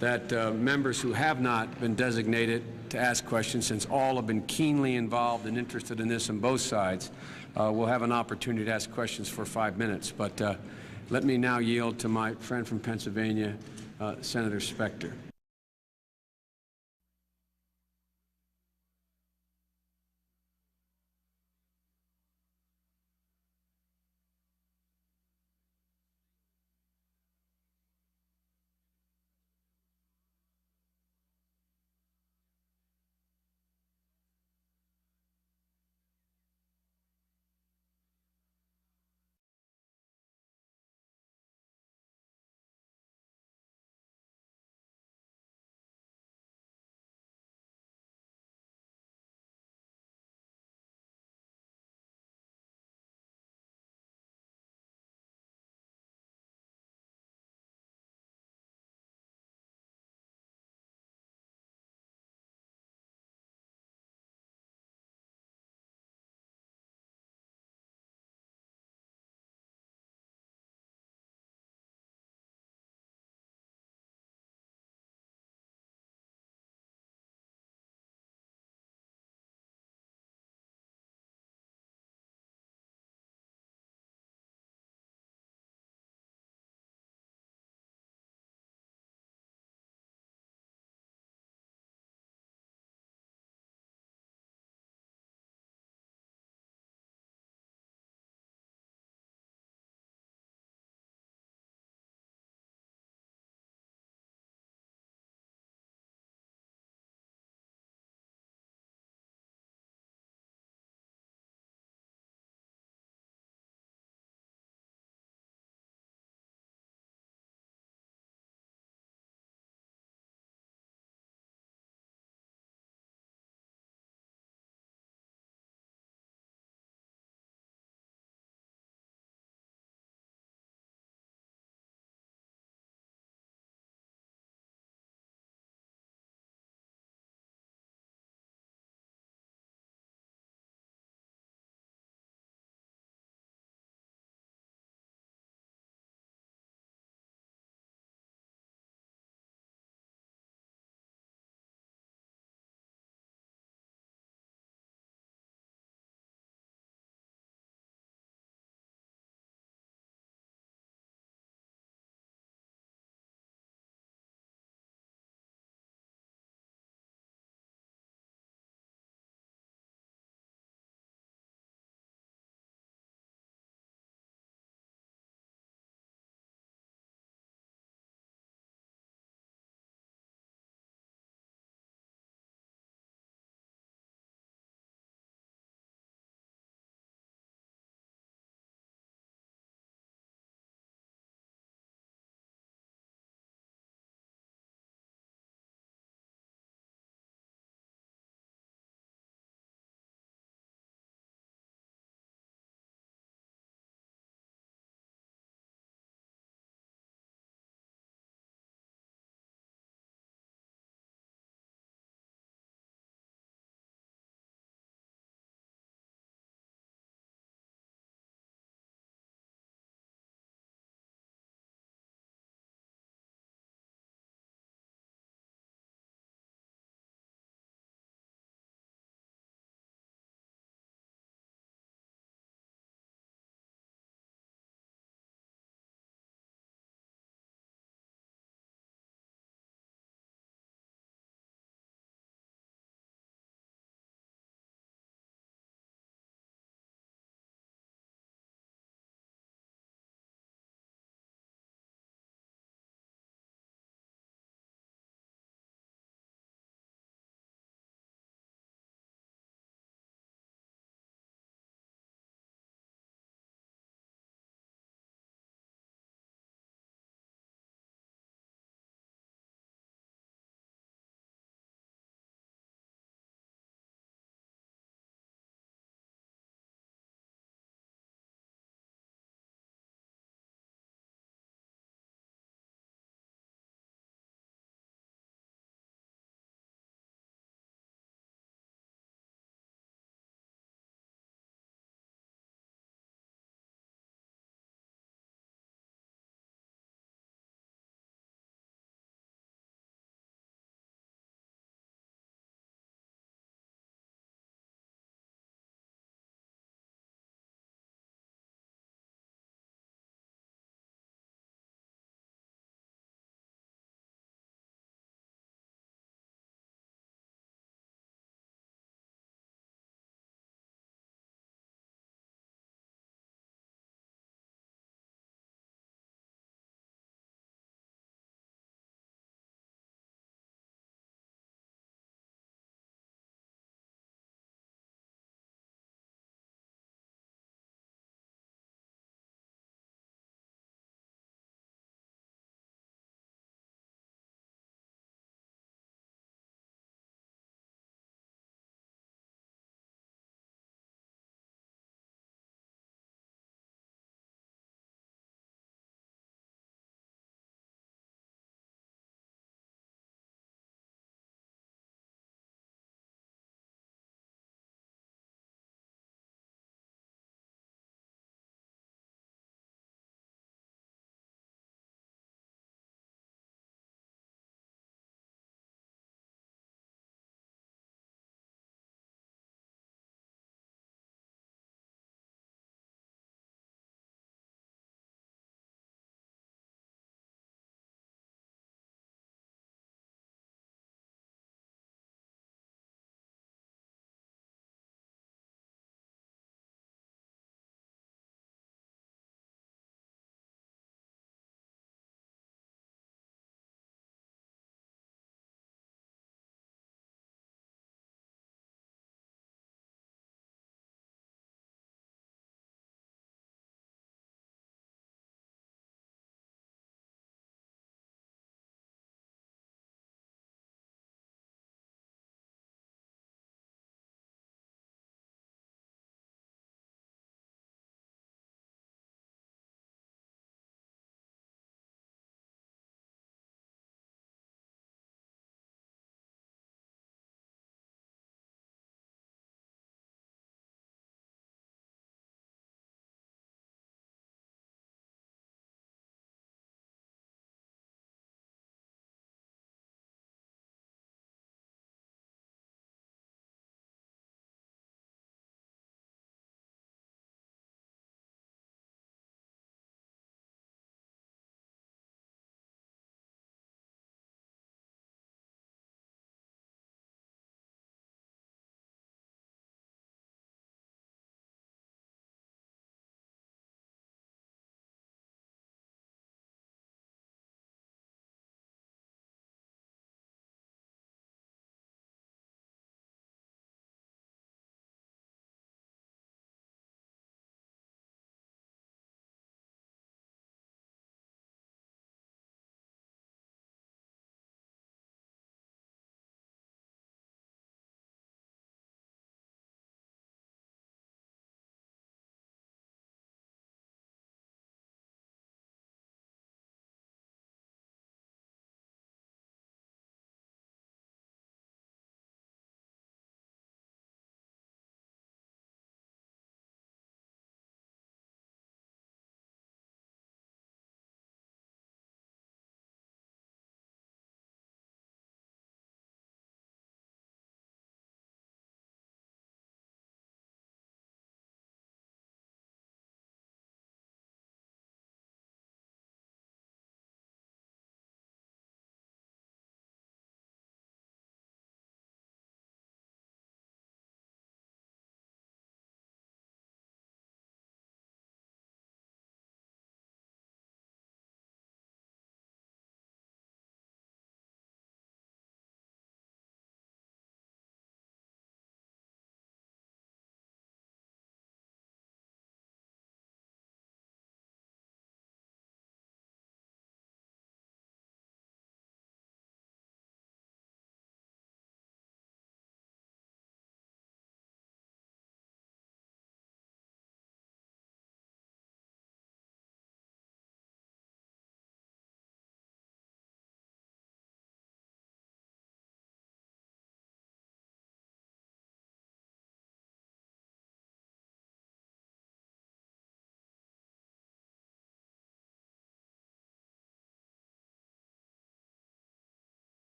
Speaker 1: that members who have not been designated to ask questions, since all have been keenly involved and interested in this on both sides. We'll have an opportunity to ask questions for 5 minutes. But let me now yield to my friend from Pennsylvania, Senator Specter.